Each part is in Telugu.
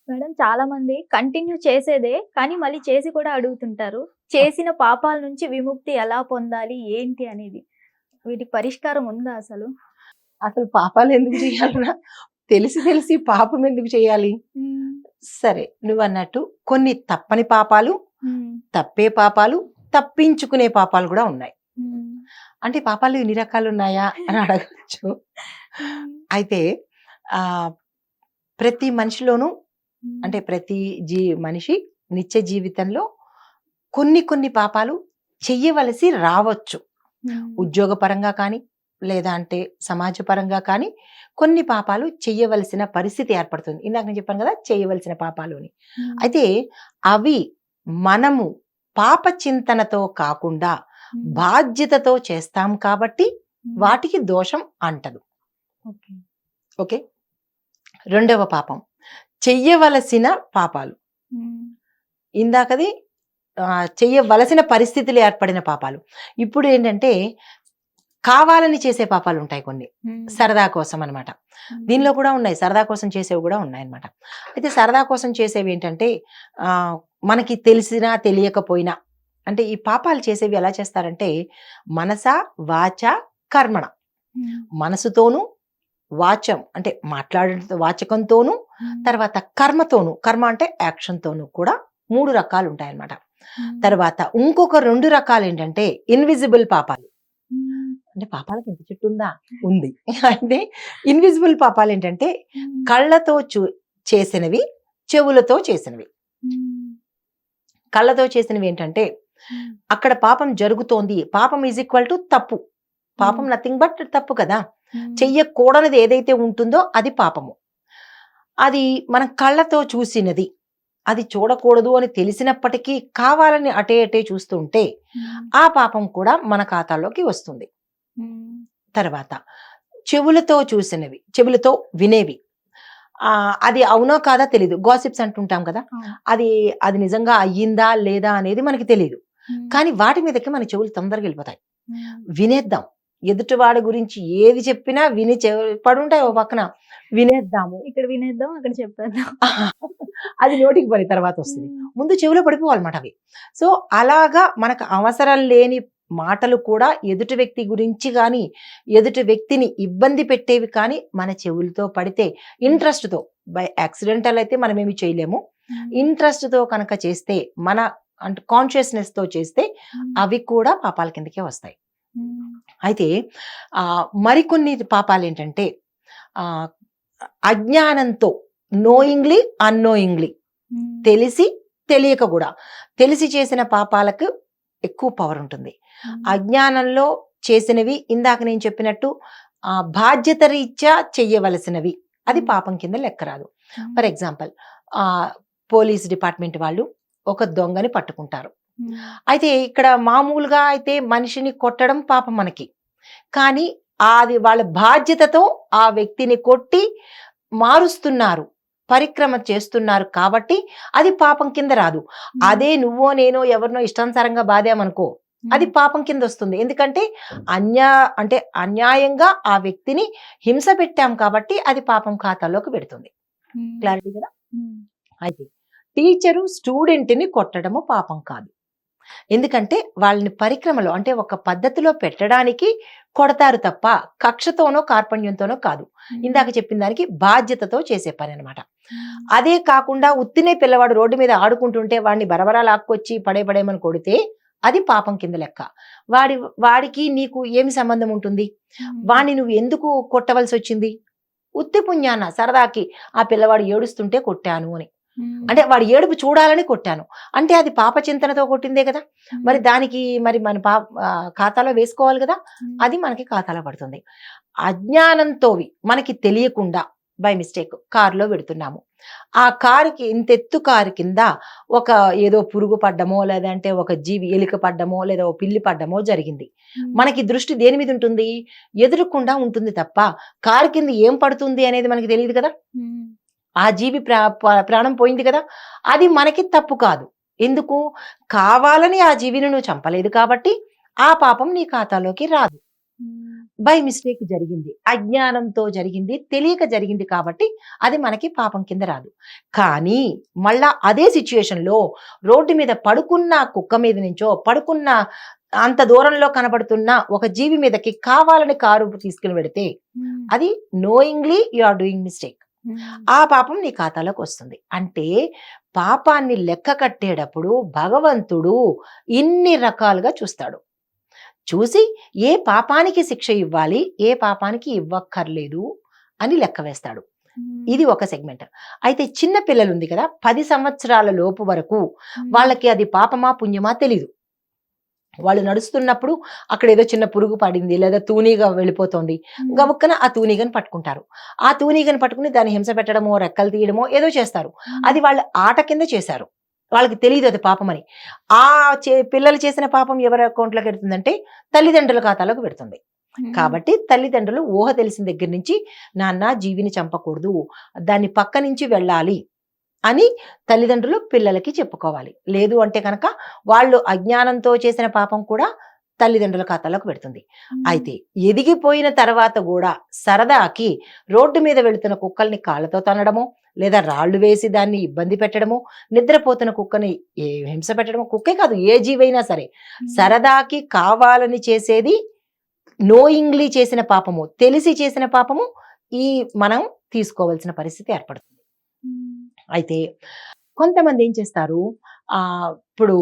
మేడం చాలా మంది కంటిన్యూ చేసేదే కానీ మళ్ళీ చేసి కూడా అడుగుతుంటారు. చేసిన పాపాల నుంచి విముక్తి ఎలా పొందాలి? ఏంటి అనేది. వీటికి పరిష్కారం ఉందా అసలు? అసలు పాపాలు ఎందుకు చేయాలిరా? తెలిసి తెలిసి పాపం ఎందుకు చేయాలి? హ్మ్. సరే, నువ్వన్నట్టు కొన్ని తప్పని పాపాలు, హ్మ్. తప్పే పాపాలు, తప్పించుకునే పాపాలు కూడా ఉన్నాయి. హ్మ్. అంటే పాపాలు ఎన్ని రకాలున్నాయా అని అడగొచ్చు. హ్మ్. అయితే ప్రతి మనిషిలోనూ, హ్మ్. అంటే ప్రతి మనిషి నిత్య జీవితంలో కొన్ని కొన్ని పాపాలు చెయ్యవలసి రావచ్చు. హ్మ్. ఉద్యోగపరంగా కానీ, లేదా అంటే సమాజపరంగా కానీ కొన్ని పాపాలు చెయ్యవలసిన పరిస్థితి ఏర్పడుతుంది. ఇందాక నేను చెప్పాను కదా! చేయవలసిన పాపాలు అని. హ్మ్. అయితే అవి మనము పాప చింతనతో కాకుండా హ్మ్. బాధ్యతతో చేస్తాం కాబట్టి హ్మ్. వాటికి దోషం అంటదు. ఓకే. ఓకే. రెండవ పాపం చెయ్యవలసిన పాపాలు. హ్మ్. ఇందాకది చెయ్యవలసిన పరిస్థితులు ఏర్పడిన పాపాలు. ఇప్పుడు ఏంటంటే కావాలని చేసే పాపాలుంటాయి కొన్ని. హ్మ్. సరదా కోసం అనమాట. హ్మ్. దీనిలో కూడా ఉన్నాయి. సరదా కోసం చేసేవి కూడా ఉన్నాయన్నమాట. అయితే సరదా కోసం చేసేవేంటంటే ఆహ్, మనకి తెలిసినా తెలియకపోయినా, అంటే ఈ పాపాలు చేసేవి ఎలా చేస్తారంటే మనస, వాచ, కర్మణ. హ్మ్. మనసుతోనూ, వాచం అంటే వాచకంతోనూ, హ్మ్. తర్వాత కర్మతోనూ, కర్మ అంటే యాక్షన్‌తోనూ కూడా 3 రకాలుంటాయన్నమాట. హ్మ్. తర్వాత ఇంకొక 2 రకాలేంటంటే ఇన్విజిబుల్ పాపాలు. హ్మ్. అంటే పాపాలకి ఇంత చెట్టు ఉందా? ఉంది. అయితే ఇన్విజిబుల్ పాపాలేంటంటే హ్మ్. కళ్ళతో చేసినవి, చెవులతో చేసినవి. హ్మ్. కళ్ళతో చేసినవేంటంటే హ్మ్. అక్కడ పాపం జరుగుతోంది. పాపం ఈజ్ ఈక్వల్ టు తప్పు. హ్మ్. పాపం నథింగ్ బట్ తప్పు కదా! హ్మ్. చెయ్యకూడనిది ఏదైతే ఉంటుందో అది పాపము. అది మనం కళ్ళతో చూసినది. అది చూడకూడదు అని తెలిసినప్పటికీ కావాలని అటే అటే చూస్తూ ఉంటే హ్మ్. ఆ పాపం కూడా మన ఖాతాలోకి వస్తుంది. హ్మ్. తర్వాత చెవులతో చూసినవి, చెవులతో వినేవి. అది అవునో కాదా తెలీదు. గాసిప్స్ అంటుంటాం కదా! అవును. అది అది నిజంగా అయ్యిందా? లేదా? అనేది మనకి తెలీదు. హ్మ్. కానీ వాటి మీదకి మన చెవులు తొందరగా ఎళ్ళిపోతాయి. హ్మ్. వినేద్దాం. ఎదుటివాడి గురించి ఏది చెప్పినా విని పడుంటాయి ఓ పక్కన. వినేద్దాము. ఇక్కడ వినేద్దాం, అక్కడ చెప్పేద్దాం. అది నోటికి పడి తర్వాతొస్తది. హ్మ్. ముందు చెవిలో పడిపోవాలమాట అవి. సో, అలాగా మనకు అవసరం లేని మాటలు కూడా ఎదుటి వ్యక్తి గురించి గాని, ఎదుటి వ్యక్తిని ఇబ్బంది పెట్టేవి కానీ మన చెవులతో పడితే హ్మ్. ఇంట్రెస్ట్‌తో, బై యాక్సిడెంటల్ అయితే మనమేమి చేయలేము. హ్మ్. ఇంట్రెస్ట్‌తో కనుక చేస్తే మన అంటే కాన్షియస్‌నెస్‌తో చేస్తే హ్మ్. అవి కూడా పాపాల కిందకే వస్తాయి. హ్మ్. అయితే మరికొన్ని పాపాలేంటంటే ఆహ్, అజ్ఞానంతో, నోయింగ్‌లీ, అన్నోయింగ్‌లీ, హ్మ్. తెలిసి, తెలియక గూడా. తెలిసి చేసిన పాపాలకు ఎక్కువ పవరుంటుంది. హ్మ్. అజ్ఞానంలో చేసినవి ఇందాక నేను చెప్పినట్టు బాధ్యత రీత్యా చెయ్యవలసినవి. అది హ్మ్. పాపం కింద లెక్క రాదు. హ్మ్. ఫర్ ఎగ్జాంపుల్ ఆహ్, పోలీస్ డిపార్ట్‌మెంట్ వాళ్ళు ఒక దొంగని పట్టుకుంటారు. హ్మ్. అయితే ఇక్కడ మామూలుగా అయితే మనిషిని కొట్టడం పాపం మనకి. కానీ అది వాళ్ళ బాధ్యతతో ఆ వ్యక్తిని కొట్టి మారుస్తున్నారు. పరిక్రమ చేస్తున్నారు కాబట్టి అది పాపం కింద రాదు. హ్మ్. అదే నువ్వో, నేనో ఎవరినో ఇష్టానుసారంగా బాదామనుకో అది హ్మ్. పాపం కిందొస్తుంది. ఎందుకంటే అన్యా అంటే అన్యాయంగా ఆ వ్యక్తిని హింస పెట్టాం కాబట్టి అది పాపం ఖాతాలోకి పెడుతుంది. హ్మ్. క్లారిటీ కదా! హ్మ్. అయితే టీచరు స్టూడెంట్‌ని కొట్టడము పాపం కాదు. ఎందుకంటే వాళ్ళని పరిక్రమలో అంటే ఒక పద్ధతిలో పెట్టడానికి కొడతారు తప్ప కక్షతోనో, కార్పణ్యంతోనో కాదు. హ్మ్. ఇందాక చెప్పిన దానికి బాధ్యతతో చేసే పననమాట. హ్మ్. అదే కాకుండా ఉత్తినే పిల్లవాడు రోడ్డు మీద ఆడుకుంటుంటే వాడిని బరబరా లాక్కొచ్చి పడేయమని కొడితే అది పాపం కింద లెక్క. వాడి వాడికి నీకు ఏమి సంబంధం ఉంటుంది? హ్మ్. వాడిని నువ్వు ఎందుకు కొట్టవలసొచ్చింది? ఉత్తి పుణ్యాన సరదాకి ఆ పిల్లవాడు ఏడుస్తుంటే కొట్టాను అని. హ్మ్. అంటే వాడి ఏడుపు చూడాలని కొట్టాను. అంటే అది పాప చింతనతో కొట్టిందే గదా! మరి హ్మ్. దానికి మరి మన ఖాతాలో వేసుకోవాలి గదా! హ్మ్. అది మనకి ఖాతాలో పడుతుంది. అజ్ఞానంతోవి మనకి తెలియకుండా బై మిస్టేక్ కారులో వెడుతున్నాము. ఆ కారుకి ఇంతెత్తు కారు కింద ఒక ఏదో పురుగు పడ్డమో, లేదంటే ఒక జీవి ఎలిక పడ్డమో, లేదా ఓ పిల్లి పడ్డమో జరిగింది. హ్మ్. మనకి దృష్టి దేని మీద ఉంటుంది? ఎదురుకుండా ఉంటుంది తప్ప, కారు కింద ఏం పడుతుంది అనేది మనకి తెలీదు కదా! హ్మ్. ఆ జీవి ప్రాణం పోయింది కదా! అది మనకి తప్పు కాదు. ఎందుకు? కావాలని ఆ జీవిని నువ్వు చంపలేదు కాబట్టి, ఆ పాపం నీ ఖాతాలోకి రాదు. హ్మ్. బై మిస్టేక్ జరిగింది, అజ్ఞానంతో జరిగింది, తెలియక జరిగింది కాబట్టి అది మనకి పాపం కింద రాదు. కానీ మళ్ళా అదే సిచ్యుయేషన్ లో రోడ్డు మీద పడుకున్న కుక్క మీద నుంచో పడుకున్న అంత దూరంలో కనబడుతున్న ఒక జీవి మీదకి కావాలని కారు తీసుకుని పెడితే అది knowingly you are doing mistake, ఆ పాపం నీ ఖాతాలోకి వస్తుంది. అంటే పాపాన్ని లెక్క కట్టేటప్పుడు భగవంతుడు ఇన్ని రకాలుగా చూస్తాడు. చూసి ఏ పాపానికి శిక్ష ఇవ్వాలి, ఏ పాపానికి ఇవ్వక్కర్లేదు అని లెక్క వేస్తాడు. ఇది ఒక సెగ్మెంట్. అయితే చిన్న పిల్లలు ఉంది కదా, 10 సంవత్సరాల లోపు వరకు వాళ్ళకి అది పాపమా పుణ్యమా తెలీదు. వాళ్ళు నడుస్తున్నప్పుడు అక్కడ ఏదో చిన్న పురుగు పడింది లేదా తూనీగా వెళ్ళిపోతుంది, గబుక్కన ఆ తూనీగని పట్టుకుంటారు. ఆ తూనీగని పట్టుకుని దాన్ని హింస పెట్టడమో రెక్కలు తీయడమో ఏదో చేస్తారు. అది వాళ్ళ ఆట కింద చేశారు, వాళ్ళకి తెలియదు అది పాపమని. ఆ పిల్లలు చేసిన పాపం ఎవరి అకౌంట్లోకి పెడుతుందంటే తల్లిదండ్రుల ఖాతాలోకి పెడుతుంది. కాబట్టి తల్లిదండ్రులు ఊహ తెలిసిన దగ్గర నుంచి నాన్న జీవిని చంపకూడదు, దాన్ని పక్క నుంచి వెళ్ళాలి అని తల్లిదండ్రులు పిల్లలకి చెప్పుకోవాలి. లేదు అంటే కనుక వాళ్ళు అజ్ఞానంతో చేసిన పాపం కూడా తల్లిదండ్రుల ఖాతాలోకి పెడుతుంది. అయితే ఎదిగిపోయిన తర్వాత కూడా సరదాకి రోడ్డు మీద వెళుతున్న కుక్కల్ని కాళ్ళతో తనడము, లేదా రాళ్లు వేసి దాన్ని ఇబ్బంది పెట్టడము, నిద్రపోతున్న కుక్కని హింస పెట్టడము, కుక్కే కాదు ఏ జీవైనా సరే సరదాకి కావాలని చేసేది నోయింగ్లీ చేసిన పాపము, తెలిసి చేసిన పాపము ఈ మనం తీసుకోవాల్సిన పరిస్థితి ఏర్పడుతుంది. అయితే కొంతమంది ఏం చేస్తారు, ఇప్పుడు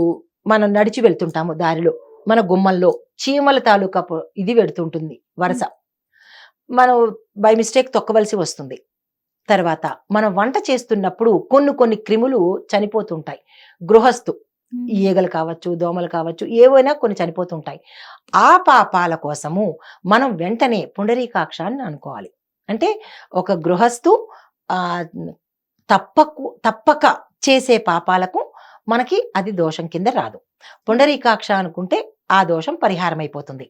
మనం నడిచి వెళ్తుంటాము, దారిలో మన గుమ్మల్లో చీమల తాలూకా ఇది వెడుతుంటుంది వరస, మనం బై మిస్టేక్ తొక్కవలసి వస్తుంది. తర్వాత మనం వంట చేస్తున్నప్పుడు కొన్ని క్రిములు చనిపోతుంటాయి. గృహస్థు ఈగలు కావచ్చు, దోమలు కావచ్చు, ఏవైనా కొన్ని చనిపోతుంటాయి. ఆ పాపాల కోసము మనం వెంటనే పుండరీకాక్షాన్ని అనుకోవాలి. అంటే ఒక గృహస్థు తప్పక చేసే పాపాలకు మనకి అది దోషం కింద రాదు. పుండరీకాక్ష అనుకుంటే ఆ దోషం పరిహారం అయిపోతుంది.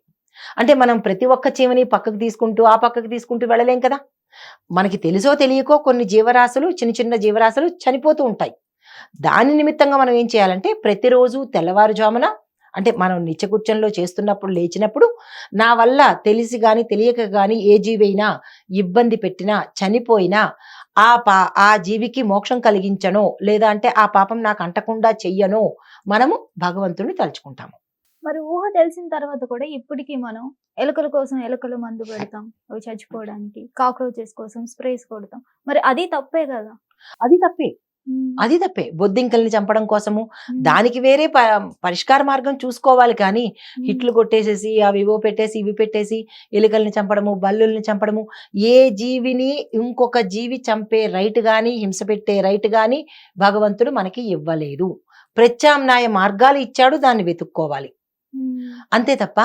అంటే మనం ప్రతి ఒక్క చీమని పక్కకు తీసుకుంటూ ఆ పక్కకు తీసుకుంటూ వెళ్ళలేం కదా. మనకి తెలుసో తెలియకో కొన్ని జీవరాశులు, చిన్న జీవరాశులు చనిపోతూ ఉంటాయి. దాని నిమిత్తంగా మనం ఏం చేయాలంటే ప్రతిరోజు తెల్లవారుజామున, అంటే మనం నిత్యకృత్యంలో చేస్తున్నప్పుడు లేచినప్పుడు నా వల్ల తెలిసి గాని తెలియక గాని ఏ జీవైనా ఇబ్బంది పెట్టినా చనిపోయినా ఆ జీవికి మోక్షం కలిగించనో లేదా అంటే ఆ పాపం నాకు అంటకుండా చెయ్యనో మనము భగవంతుని తలుచుకుంటాము. మరి ఊహ తెలిసిన తర్వాత కూడా ఇప్పటికీ మనం ఎలుకల కోసం ఎలుకల మందు పెడతాం, అవి చచ్చిపోవడానికి, కాక్రోచెస్ కోసం స్ప్రేస్ కొడతాం. మరి అది తప్పే కదా. అది తప్పే. బొద్దింకల్ని చంపడం కోసము దానికి వేరే పరిష్కార మార్గం చూసుకోవాలి. కానీ హిట్లు కొట్టేసేసి అవివో పెట్టేసి ఇవి పెట్టేసి ఎలుకల్ని చంపడము, బల్లుల్ని చంపడము, ఏ జీవిని ఇంకొక జీవి చంపే రైట్ గాని హింస పెట్టే రైట్ గాని భగవంతుడు మనకి ఇవ్వలేదు. ప్రత్యామ్నాయ మార్గాలు ఇచ్చాడు, దాన్ని వెతుక్కోవాలి అంతే తప్ప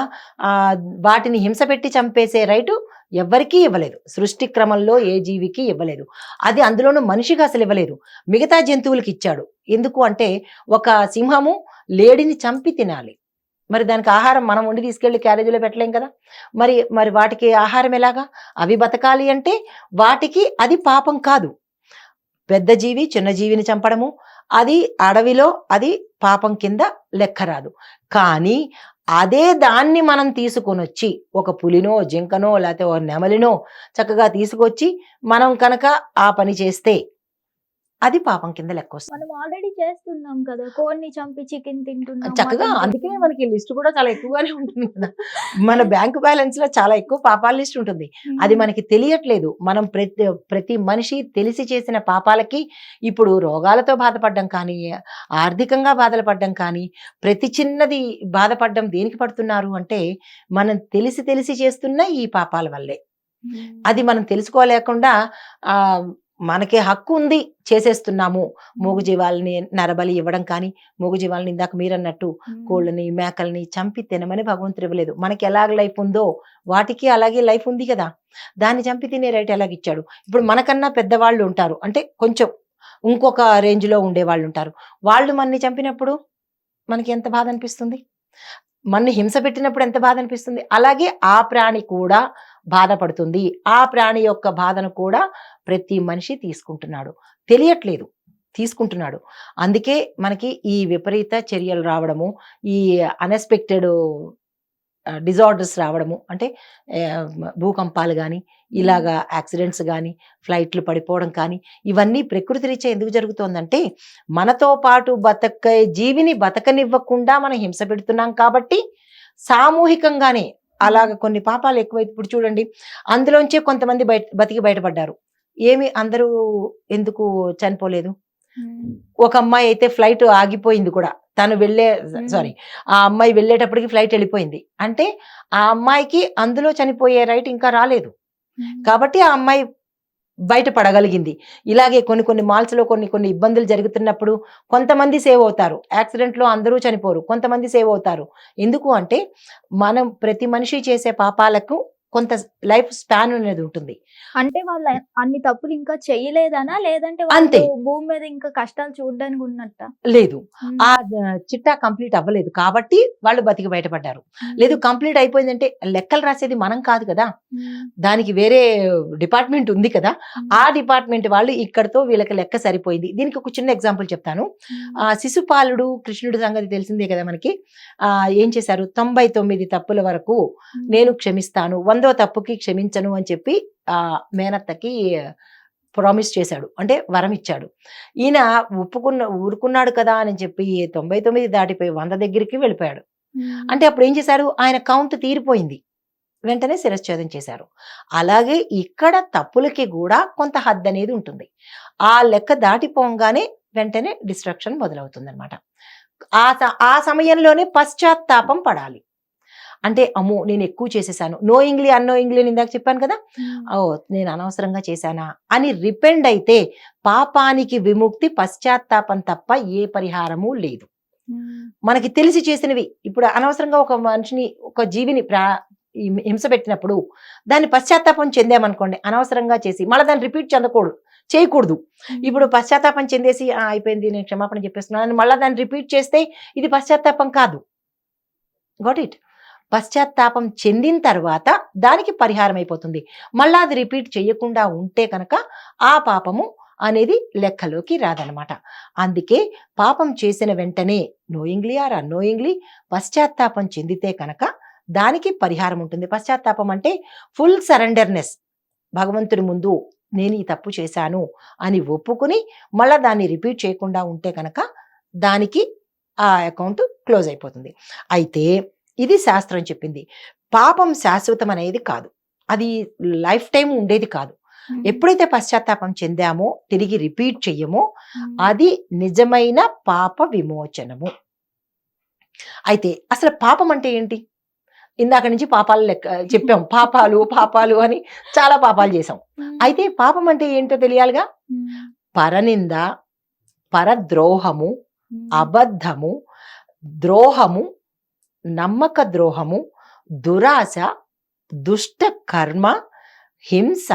వాటిని హింస పెట్టి చంపేసే రైటు ఎవ్వరికీ ఇవ్వలేదు. సృష్టి క్రమంలో ఏ జీవికి ఇవ్వలేదు. అది అందులోనూ మనిషికి అసలు ఇవ్వలేదు, మిగతా జంతువులకి ఇచ్చాడు. ఎందుకు అంటే ఒక సింహము లేడిని చంపి తినాలి, మరి దానికి ఆహారం మనం వండి తీసుకెళ్లి క్యారేజీలో పెట్టలేం కదా. మరి వాటికి ఆహారం ఎలాగా? అవి బతకాలి అంటే వాటికి అది పాపం కాదు. పెద్ద జీవి చిన్న జీవిని చంపడము అది అడవిలో అది పాపం కింద లెక్క రాదు. కానీ అదే దాన్ని మనం తీసుకొని వచ్చి ఒక పులినో జింకనో లేకపోతే ఒక నెమలినో చక్కగా తీసుకొచ్చి మనం కనుక ఆ పని చేస్తే అది పాపం కింద లెక్క వస్తుంది. మనం ఆల్రెడీ చేస్తున్నాం కదా, కోడిని చంపి చికెన్ తింటున్నాం చక్కగా. అందుకనే మనకి లిస్ట్ కూడా చాలా ఎక్కువగానే ఉంటుంది కదా. మన బ్యాంకు బ్యాలెన్స్ లో చాలా ఎక్కువ పాపాల లిస్ట్ ఉంటుంది. అది మనకి తెలియట్లేదు. మనం ప్రతి మనిషి తెలిసి చేసిన పాపాలకి ఇప్పుడు రోగాలతో బాధపడడం కానీ, ఆర్థికంగా బాధలు పడ్డం కానీ, ప్రతి చిన్నది బాధపడడం దేనికి పడుతున్నారు అంటే మనం తెలిసి చేస్తున్న ఈ పాపాల వల్లే. అది మనం తెలుసుకోలేకుండా మనకి హక్కు ఉంది చేసేస్తున్నాము. మూగజీవాలని నరబలి ఇవ్వడం కానీ, మూగజీవాలని ఇందాక మీరన్నట్టు కోళ్ళని మేకల్ని చంపి తినమని భగవంతుడు ఇవ్వలేదు. మనకి ఎలాగ లైఫ్ ఉందో వాటికి అలాగే లైఫ్ ఉంది కదా, దాన్ని చంపి తినే రైట్ ఎలాగిచ్చాడు. ఇప్పుడు మనకన్నా పెద్దవాళ్ళు ఉంటారు, అంటే కొంచెం ఇంకొక రేంజ్ లో ఉండే వాళ్ళు ఉంటారు. వాళ్ళు మనని చంపినప్పుడు మనకి ఎంత బాధ అనిపిస్తుంది, మనని హింస పెట్టినప్పుడు ఎంత బాధ అనిపిస్తుంది. అలాగే ఆ ప్రాణి కూడా బాధపడుతుంది. ఆ ప్రాణి యొక్క బాధను కూడా ప్రతి మనిషి తీసుకుంటున్నాడు, తెలియట్లేదు తీసుకుంటున్నాడు. అందుకే మనకి ఈ విపరీత చర్యలు రావడము, ఈ అన్ఎక్స్పెక్టెడ్ డిజార్డర్స్ రావడము, అంటే భూకంపాలు కానీ, ఇలాగా యాక్సిడెంట్స్ కానీ, ఫ్లైట్లు పడిపోవడం కానీ, ఇవన్నీ ప్రకృతి రీత్యా ఎందుకు జరుగుతోందంటే మనతో పాటు బతకే జీవిని బతకనివ్వకుండా మనం హింస పెడుతున్నాం కాబట్టి సామూహికంగానే అలాగ కొన్ని పాపాలు ఎక్కువ. ఇప్పుడు చూడండి, అందులోంచే కొంతమంది బతికి బయటపడ్డారు. ఏమి అందరూ ఎందుకు చనిపోలేదు? ఒక అమ్మాయి అయితే ఫ్లైట్ ఆగిపోయింది కూడా, తను వెళ్ళే సారీ ఆ అమ్మాయి వెళ్ళేటప్పటికి ఫ్లైట్ వెళ్ళిపోయింది అంటే ఆ అమ్మాయికి అందులో చనిపోయే రైట్ ఇంకా రాలేదు కాబట్టి ఆ అమ్మాయి బయటపడగలిగింది. ఇలాగే కొన్ని కొన్ని మాల్స్ లో కొన్ని ఇబ్బందులు జరుగుతున్నప్పుడు కొంతమంది సేవ్ అవుతారు, యాక్సిడెంట్ లో అందరూ చనిపోరు, కొంతమంది సేవ్ అవుతారు. ఎందుకు అంటే మనం ప్రతి మనిషి చేసే పాపాలకు కొంత లైఫ్ స్పాన్ అనేది ఉంటుంది. అంటే వాళ్ళు అన్ని తప్పులు ఇంకా చెయ్యలేదనా, లేదంటే అంతే. వాళ్ళు భూమి మీద ఇంకా కష్టాలు చూడడానికి ఉన్నట్ట? లేదు, ఆ చిట్టా కంప్లీట్ అవ్వలేదు కాబట్టి వాళ్ళు బతికి బయటపడ్డారు. లేదు, కంప్లీట్ అయిపోయిందంటే లెక్కలు రాసేది మనం కాదు కదా, దానికి వేరే డిపార్ట్మెంట్ ఉంది కదా, ఆ డిపార్ట్మెంట్ వాళ్ళు ఇక్కడతో వీళ్ళకి లెక్క సరిపోయింది. దీనికి ఒక చిన్న ఎగ్జాంపుల్ చెప్తాను. శిశుపాలుడు కృష్ణుడి సంగతి తెలిసిందే కదా మనకి. ఏం చేశారు, 99 తప్పుల వరకు నేను క్షమిస్తాను, 100వ తప్పుకి క్షమించను అని చెప్పి మేనత్తకి ప్రామిస్ చేశాడు, అంటే వరం ఇచ్చాడు. ఈయన ఊరుకున్నాడు కదా అని చెప్పి 99 దాటిపోయి 100 దగ్గరికి వెళ్ళిపోయాడు. అంటే అప్పుడు ఏం చేశారు, ఆయన కౌంట్ తీరిపోయింది, వెంటనే శిరశ్ఛేదం చేశారు. అలాగే ఇక్కడ తప్పులకి కూడా కొంత హద్దు అనేది ఉంటుంది. ఆ లెక్క దాటిపోగానే వెంటనే డిస్ట్రక్షన్ మొదలవుతుంది అనమాట. ఆ సమయంలోనే పశ్చాత్తాపం పడాలి. అంటే అమ్మో నేను ఎక్కువ చేసేసాను, నోయింగ్లీ అన్నోయింగ్లీ ఇందాక చెప్పాను కదా, ఓ నేను అనవసరంగా చేశానా అని రిపెండ్ అయితే పాపానికి విముక్తి పశ్చాత్తాపం తప్ప ఏ పరిహారము లేదు. మనకి తెలిసి చేసినవి, ఇప్పుడు అనవసరంగా ఒక మనిషిని ఒక జీవిని హింస పెట్టినప్పుడు దాన్ని పశ్చాత్తాపం చెందామనుకోండి, అనవసరంగా చేసి మళ్ళీ దాన్ని రిపీట్ చేయకూడదు. ఇప్పుడు పశ్చాత్తాపం చెందేసి అయిపోయింది నేను క్షమాపణ చెప్పేస్తున్నాను మళ్ళీ దాన్ని రిపీట్ చేస్తే ఇది పశ్చాత్తాపం కాదు. Got it? పశ్చాత్తాపం చెందిన తర్వాత దానికి పరిహారం అయిపోతుంది. మళ్ళా అది రిపీట్ చేయకుండా ఉంటే కనుక ఆ పాపము అనేది లెక్కలోకి రాదనమాట. అందుకే పాపం చేసిన వెంటనే నోయింగ్లీ ఆర్ అన్నోయింగ్లీ పశ్చాత్తాపం చెందితే కనుక దానికి పరిహారం ఉంటుంది. పశ్చాత్తాపం అంటే ఫుల్ సరెండర్నెస్, భగవంతుడి ముందు నేను ఈ తప్పు చేశాను అని ఒప్పుకుని మళ్ళా దాన్ని రిపీట్ చేయకుండా ఉంటే కనుక దానికి ఆ అకౌంట్ క్లోజ్ అయిపోతుంది. అయితే ఇది శాస్త్రం చెప్పింది. పాపం శాశ్వతం అనేది కాదు, అది లైఫ్ టైం ఉండేది కాదు. ఎప్పుడైతే పశ్చాత్తాపం చెందామో తిరిగి రిపీట్ చెయ్యమో అది నిజమైన పాప విమోచనము. అయితే అసలు పాపం అంటే ఏంటి? ఇందాక నుంచి పాపాలు లెక్క చెప్పాం, పాపాలు అని చాలా పాపాలు చేసాం. అయితే పాపం అంటే ఏంటో తెలియాలిగా. పరనింద, పరద్రోహము, అబద్ధము, ద్రోహము, నమ్మక ద్రోహము, దురాశ, దుష్ట కర్మ, హింస,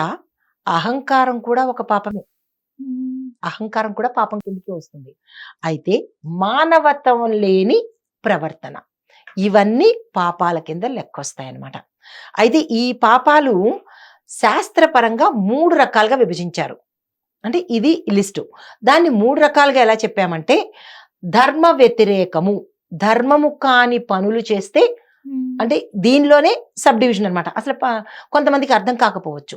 అహంకారం కూడా ఒక పాపమే. అహంకారం కూడా పాపం కిందకి వస్తుంది. అయితే మానవత్వం లేని ప్రవర్తన, ఇవన్నీ పాపాల కింద లెక్కొస్తాయన్నమాట. అయితే ఈ పాపాలు శాస్త్రపరంగా 3 రకాలుగా విభజించారు. అంటే ఇది లిస్టు. దాన్ని 3 రకాలుగా ఎలా చెప్పామంటే, ధర్మ వ్యతిరేకము, ధర్మము కాని పనులు చేస్తే, అంటే దీనిలోనే సబ్ డివిజన్ అనమాట. అసలు కొంతమందికి అర్థం కాకపోవచ్చు,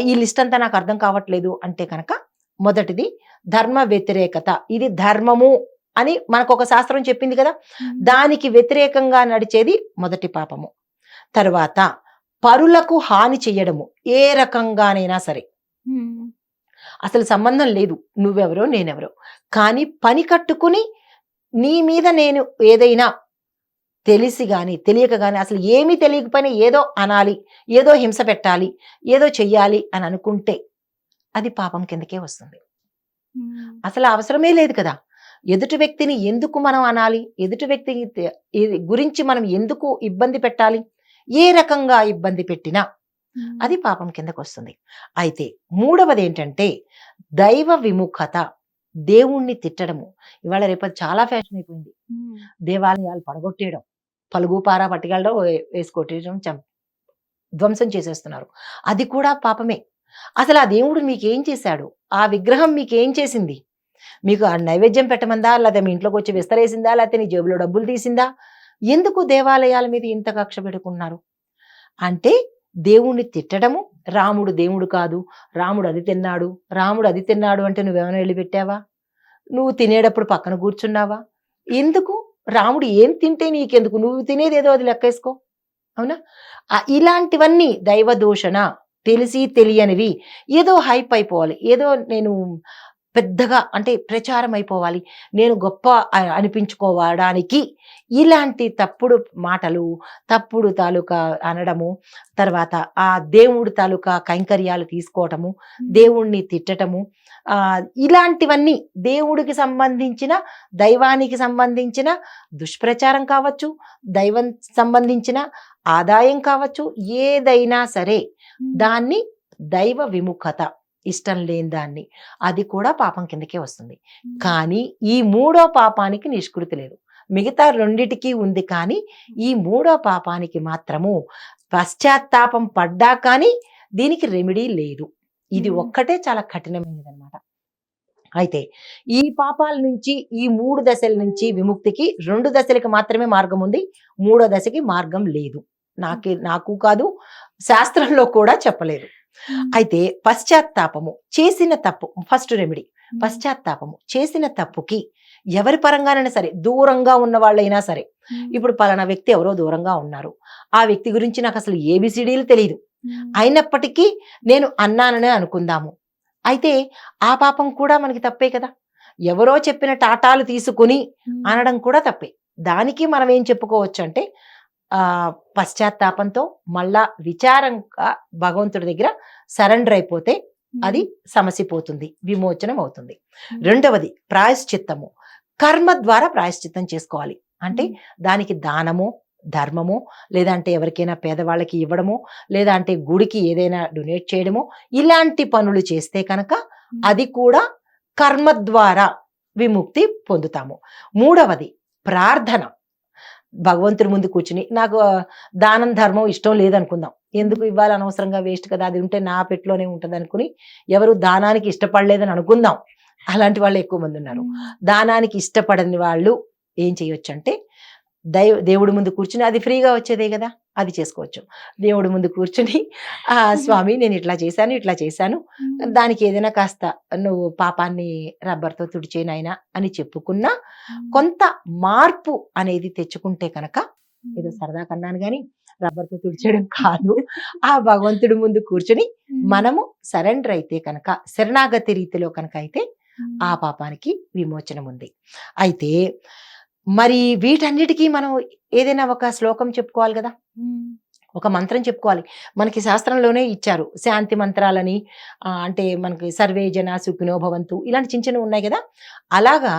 ఈ లిస్ట్ అంతా నాకు అర్థం కావట్లేదు అంటే కనుక, మొదటిది ధర్మ వ్యతిరేకత. ఇది ధర్మము అని మనకు ఒక శాస్త్రం చెప్పింది కదా, దానికి వ్యతిరేకంగా నడిచేది మొదటి పాపము. తర్వాత పరులకు హాని చెయ్యడము, ఏ రకంగానైనా సరే, అసలు సంబంధం లేదు నువ్వెవరో నేనెవరో, కానీ పని కట్టుకుని నీ మీద నేను ఏదైనా తెలిసి గాని తెలియక గాని, అసలు ఏమీ తెలియకపోయినా ఏదో అనాలి, ఏదో హింస పెట్టాలి, ఏదో చెయ్యాలి అని అనుకుంటే అది పాపం కిందకే వస్తుంది. అసలు అవసరమే లేదు కదా. ఎదుటి వ్యక్తిని ఎందుకు మనం అనాలి, ఎదుటి వ్యక్తి గురించి మనం ఎందుకు ఇబ్బంది పెట్టాలి, ఏ రకంగా ఇబ్బంది పెట్టినా అది పాపం కిందకు వస్తుంది. అయితే మూడవది ఏంటంటే దైవ విముఖత, దేవుణ్ణి తిట్టడము. ఇవాళ రేపటి చాలా ఫ్యాషన్ అయిపోయింది, దేవాలయాలు పడగొట్టేయడం, పలుగుపారా పట్టిగలడం వేసి కొట్టేయడం, ధ్వంసం చేసేస్తున్నారు. అది కూడా పాపమే. అసలు ఆ దేవుడు మీకేం చేశాడు, ఆ విగ్రహం మీకేం చేసింది? మీకు ఆ నైవేద్యం పెట్టమందా, లేకపోతే మీ ఇంట్లోకి వచ్చి విస్తరేసిందా, లేకపోతే నీ జేబులో డబ్బులు తీసిందా, ఎందుకు దేవాలయాల మీద ఇంత కక్ష పెట్టుకున్నారు అంటే దేవుణ్ణి తిట్టడము, రాముడు దేవుడు కాదు, రాముడు అది తిన్నాడు, రాముడు అది తిన్నాడు అంటే నువ్వేమైనా వెళ్ళి పెట్టావా? నువ్వు తినేటప్పుడు పక్కన కూర్చున్నావా? ఎందుకు? రాముడు ఏం తింటే నీకెందుకు? నువ్వు తినేదేదో అది లెక్కేసుకో. అవునా? ఇలాంటివన్నీ దైవ దూషణ, తెలిసి తెలియనివి, ఏదో హైప్ అయిపోవాలి, ఏదో నేను పెద్దగా అంటే ప్రచారం అయిపోవాలి, నేను గొప్ప అనిపించుకోవడానికి ఇలాంటి తప్పుడు మాటలు, తప్పుడు తాలూకా అనడము, తర్వాత ఆ దేవుడి తాలూకా కైంకర్యాలు తీసుకోవటము, దేవుణ్ణి తిట్టటము, ఇలాంటివన్నీ దేవుడికి సంబంధించిన, దైవానికి సంబంధించిన దుష్ప్రచారం కావచ్చు, దైవం సంబంధించిన ఆదాయం కావచ్చు, ఏదైనా సరే దాన్ని దైవ విముఖత, ఇష్టం లేని దాన్ని, అది కూడా పాపం కిందకే వస్తుంది. కానీ ఈ మూడో పాపానికి నిష్కృతి లేదు. మిగతా రెండిటికి ఉంది, కానీ ఈ మూడో పాపానికి మాత్రము పశ్చాత్తాపం పడ్డా కానీ దీనికి రెమెడీ లేదు. ఇది ఒక్కటే చాలా కఠినమైనది అనమాట. అయితే ఈ పాపాల నుంచి, ఈ 3 దశల నుంచి విముక్తికి 2 దశలకి మాత్రమే మార్గం ఉంది, 3వ దశకి మార్గం లేదు. నాకు కాదు, శాస్త్రంలో కూడా చెప్పలేదు. అయితే పశ్చాత్తాపము, చేసిన తప్పు ఫస్ట్ రెమెడీ. పశ్చాత్తాపము, చేసిన తప్పుకి ఎవరి పరంగానైనా సరే, దూరంగా ఉన్న వాళ్ళైనా సరే, ఇప్పుడు పలానా వ్యక్తి ఎవరో దూరంగా ఉన్నారు, ఆ వ్యక్తి గురించి నాకు అసలు ఏబిసిడీలు తెలియదు, అయినప్పటికీ నేను అన్నాననే అనుకుందాము. అయితే ఆ పాపం కూడా మనకి తప్పే కదా. ఎవరో చెప్పిన టాటాలు తీసుకుని అనడం కూడా తప్పే. దానికి మనం ఏం చెప్పుకోవచ్చు అంటే పశ్చాత్తాపంతో మళ్ళా విచారంగా భగవంతుడి దగ్గర సరెండర్ అయిపోతే అది సమసిపోతుంది, విమోచనం అవుతుంది. రెండవది ప్రాయశ్చిత్తము. కర్మ ద్వారా ప్రాయశ్చిత్తం చేసుకోవాలి. అంటే దానికి దానము, ధర్మము, లేదంటే ఎవరికైనా పేదవాళ్ళకి ఇవ్వడము, లేదా అంటే గుడికి ఏదైనా డొనేట్ చేయడము, ఇలాంటి పనులు చేస్తే కనుక అది కూడా కర్మ ద్వారా విముక్తి పొందుతాము. మూడవది ప్రార్థన. భగవంతుడి ముందు కూర్చుని, నాకు దానం ధర్మం ఇష్టం లేదనుకుందాం, ఎందుకు ఇవ్వాలి, అనవసరంగా వేస్ట్ కదా, అది ఉంటే నా పెట్టులోనే ఉంటుంది అనుకుని ఎవరు దానానికి ఇష్టపడలేదని అనుకుందాం. అలాంటి వాళ్ళు ఎక్కువ మంది ఉన్నారు. దానానికి ఇష్టపడని వాళ్ళు ఏం చేయొచ్చు అంటే దేవుడి ముందు కూర్చుని, అది ఫ్రీగా వచ్చేదే కదా, అది చేసుకోవచ్చు. దేవుడి ముందు కూర్చుని, స్వామి నేను ఇట్లా చేశాను, దానికి ఏదైనా కాస్త నువ్వు పాపాన్ని రబ్బర్తో తుడిచేనాయనా అని చెప్పుకున్నా కొంత మార్పు అనేది తెచ్చుకుంటే కనుక, ఏదో సరదా కన్నాను కానీ రబ్బర్తో తుడిచేయడం కాదు, ఆ భగవంతుడి ముందు కూర్చుని మనము సరెండర్ అయితే కనుక, శరణాగతి రీతిలో కనుక అయితే ఆ పాపానికి విమోచనం ఉంది. అయితే మరి వీటన్నిటికీ మనం ఏదైనా ఒక శ్లోకం చెప్పుకోవాలి కదా, ఒక మంత్రం చెప్పుకోవాలి. మనకి శాస్త్రంలోనే ఇచ్చారు శాంతి మంత్రాలని, అంటే మనకి సర్వే జన సుఖినో భవంతు, ఇలాంటి చిన్న చిన్నవి ఉన్నాయి కదా. అలాగా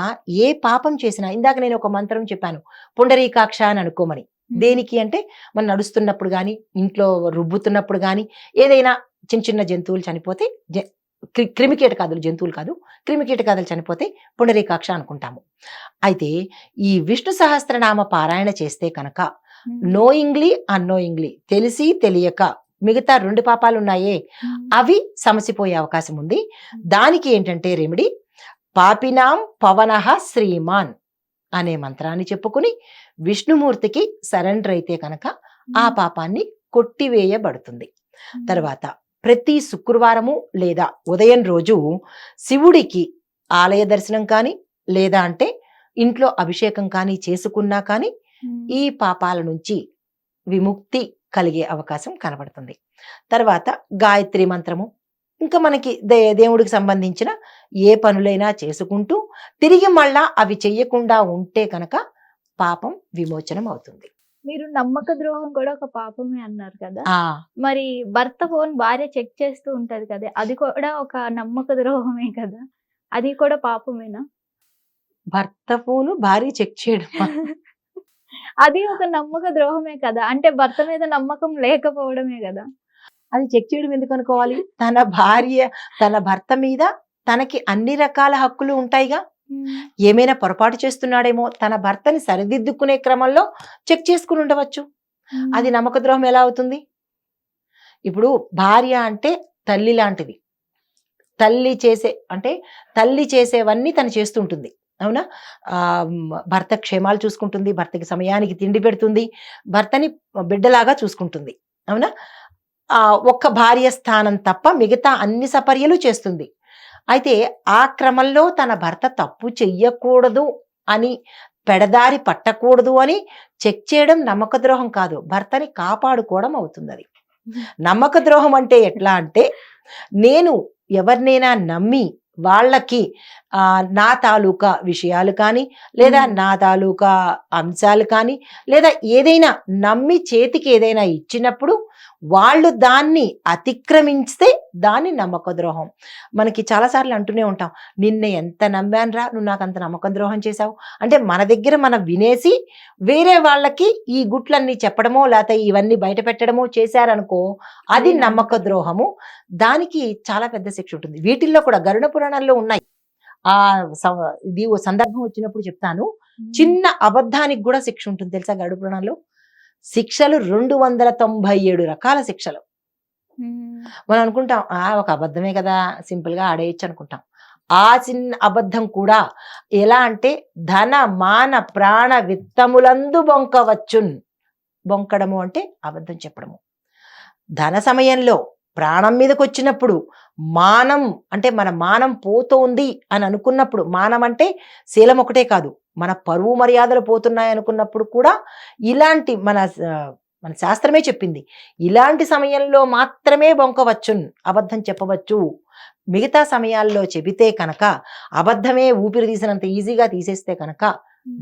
ఏ పాపం చేసినా, ఇందాక నేను ఒక మంత్రం చెప్పాను, పుండరీకాక్ష అని అనుకోమని. దేనికి అంటే మనం నడుస్తున్నప్పుడు కానీ, ఇంట్లో రుబ్బుతున్నప్పుడు కానీ, ఏదైనా చిన్న చిన్న జంతువులు చనిపోతే, క్రిమికీటకాదులు, జంతువులు కాదు, క్రిమికీటకాదులు చనిపోతే పుండరీకాక్ష అనుకుంటాము. అయితే ఈ విష్ణు సహస్రనామ పారాయణ చేస్తే కనుక నోయింగ్లీ అన్నోయింగ్లీ, తెలిసి తెలియక మిగతా 2 పాపాలు ఉన్నాయే అవి సమసిపోయే అవకాశం ఉంది. దానికి ఏంటంటే రెమెడీ, పాపినాం పవనః శ్రీమాన్ అనే మంత్రాన్ని చెప్పుకుని విష్ణుమూర్తికి సరెండర్ అయితే కనుక ఆ పాపాన్ని కొట్టివేయబడుతుంది. తర్వాత ప్రతి శుక్రవారము లేదా ఉదయం రోజు శివుడికి ఆలయ దర్శనం కానీ, లేదా అంటే ఇంట్లో అభిషేకం కానీ చేసుకున్నా కానీ ఈ పాపాల నుంచి విముక్తి కలిగే అవకాశం కనబడుతుంది. తర్వాత గాయత్రి మంత్రము, ఇంకా మనకి దేవుడికి సంబంధించిన ఏ పనులైనా చేసుకుంటూ తిరిగి మళ్ళా అవి చెయ్యకుండా ఉంటే కనుక పాపం విమోచనం అవుతుంది. మీరు నమ్మక ద్రోహం కూడా ఒక పాపమే అన్నారు కదా. మరి భర్త ఫోన్ భార్య చెక్ చేస్తూ ఉంటది కదా, అది కూడా ఒక నమ్మక ద్రోహమే కదా, అది కూడా పాపమేనా? భర్త ఫోను భార్య చెక్ చేయడం అది ఒక నమ్మక ద్రోహమే కదా, అంటే భర్త మీద నమ్మకం లేకపోవడమే కదా. అది చెక్ చేయడం ఎందుకు అనుకోవాలి? తన భర్త మీద తనకి అన్ని రకాల హక్కులు ఉంటాయిగా. ఏమైనా పొరపాటు చేస్తున్నాడేమో, తన భర్తని సరిదిద్దుకునే క్రమంలో చెక్ చేసుకుని ఉండవచ్చు. అది నమ్మక ద్రోహం ఎలా అవుతుంది? ఇప్పుడు భార్య అంటే తల్లి లాంటిది, తల్లి చేసేవన్నీ తను చేస్తుంటుంది. అవునా? భర్త క్షేమాలు చూసుకుంటుంది, భర్తకి సమయానికి తిండి పెడుతుంది, భర్తని బిడ్డలాగా చూసుకుంటుంది. అవునా? ఒక్క భార్య స్థానం తప్ప మిగతా అన్ని సపర్యలు చేస్తుంది. అయితే ఆ క్రమంలో తన భర్త తప్పు చెయ్యకూడదు అని, పెడదారి పట్టకూడదు అని చెక్ చేయడం నమ్మక ద్రోహం కాదు, భర్తని కాపాడుకోవడం అవుతుందది. నమ్మక ద్రోహం అంటే ఎట్లా అంటే, నేను ఎవరినైనా నమ్మి వాళ్ళకి నా తాలూకా విషయాలు కానీ, లేదా నా తాలూకా అంశాలు కానీ, లేదా ఏదైనా నమ్మి చేతికి ఏదైనా ఇచ్చినప్పుడు వాళ్ళు దాన్ని అతిక్రమిస్తే దాన్ని నమ్మక ద్రోహం. మనకి చాలాసార్లు అంటూనే ఉంటాం, నిన్న ఎంత నమ్మానురా, నువ్వు నాకు అంత నమ్మక ద్రోహం చేశావు. అంటే మన దగ్గర మనం వినేసి వేరే వాళ్ళకి ఈ గుట్లన్నీ చెప్పడమో లేకపోతే ఇవన్నీ బయట పెట్టడమో చేశారనుకో, అది నమ్మక ద్రోహము. దానికి చాలా పెద్ద శిక్ష ఉంటుంది. వీటిల్లో కూడా గరుడ పురాణంలో ఉన్నాయి. ఇది ఓ సందర్భం వచ్చినప్పుడు చెప్తాను. చిన్న అబద్ధానికి కూడా శిక్ష ఉంటుంది తెలుసా గరుడ పురాణంలో? శిక్షలు 297 రకాల శిక్షలు. మనం అనుకుంటాం ఒక అబద్ధమే కదా, సింపుల్ గా ఆడేయచ్చు అనుకుంటాం. ఆ చిన్న అబద్ధం కూడా ఎలా అంటే, ధన మాన ప్రాణ విత్తములందు బొంకవచ్చున్. బొంకడము అంటే అబద్ధం చెప్పడము. ధన సమయంలో ప్రాణం మీదకి వచ్చినప్పుడు, మానం అంటే మన మానం పోతోంది అని అనుకున్నప్పుడు, మానం అంటే శీలం ఒకటే కాదు, మన పరువు మర్యాదలు పోతున్నాయి అనుకున్నప్పుడు కూడా ఇలాంటి మన శాస్త్రమే చెప్పింది, ఇలాంటి సమయంలో మాత్రమే బొంకవచ్చున్, అబద్ధం చెప్పవచ్చు. మిగతా సమయాల్లో చెబితే కనుక, అబద్ధమే ఊపిరి తీసినంత ఈజీగా తీసేస్తే కనుక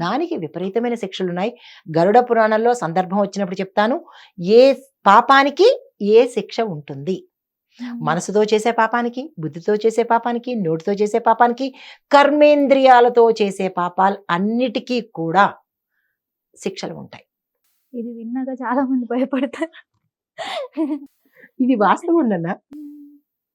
దానికి విపరీతమైన శిక్షలున్నాయి. గరుడ పురాణంలో సందర్భం వచ్చినప్పుడు చెప్తాను. ఏ పాపానికి ఏ శిక్ష ఉంటుంది. మనసుతో చేసే పాపానికి, బుద్ధితో చేసే పాపానికి, నోటితో చేసే పాపానికి, కర్మేంద్రియాలతో చేసే పాపాలు అన్నిటికీ కూడా శిక్షలు ఉంటాయి. ఇది విన్నాక చాలా మంది భయపడతారు. ఇది వాస్తవం అన్న.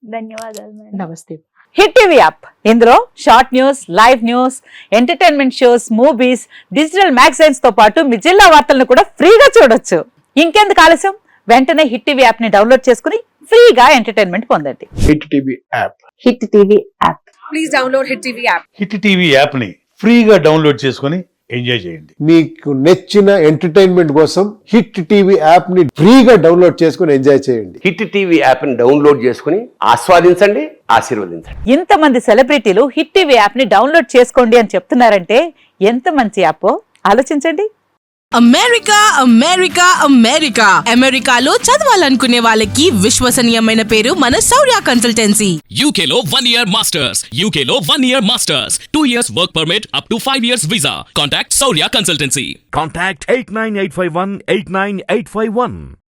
ధన్యవాదాలు మేడం. నమస్తే. హిట్ టీవీ యాప్, ఇందులో short news, live news, entertainment shows, movies, digital magazines తో పాటు మీ జిల్లా వార్తలను కూడా ఫ్రీగా చూడొచ్చు. ఇంకెందుకు ఆలస్యం, వెంటనే హిట్ టీవీ యాప్ ని డౌన్లోడ్ చేసుకుని ఫ్రీగా ఎంటర్టైన్మెంట్ పొందండి. Hit TV app. Hit TV app. Please download hit TV app. Hit TV app ని ఫ్రీగా డౌన్లోడ్ చేసుకొని ఎంజాయ్ చేయండి. మీకు నచ్చిన ఎంటర్టైన్మెంట్ కోసం హిట్ టీవీ యాప్ ని ఫ్రీగా డౌన్లోడ్ చేసుకొని ఎంజాయ్ చేయండి. హిట్ టీవీ యాప్ ని డౌన్లోడ్ చేసుకుని ఆస్వాదించండి, ఆశీర్వదించండి. ఇంతమంది సెలబ్రిటీలు హిట్ టీవీ యాప్ ని డౌన్లోడ్ చేసుకోండి అని చెప్తున్నారంటే ఎంత మంచి యాప్ ఆలోచించండి. అమెరికా అమెరికా అమెరికా అమెరికాలో చదవాలనుకునే వాళ్ళకి విశ్వసనీయమైన పేరు మన శౌర్య కన్సల్టెన్సీ. UK లో 1 year masters. UK లో 1 year masters. 2 years work permit up to 5 years visa. Contact Saurya Consultancy. Contact 89851 89851.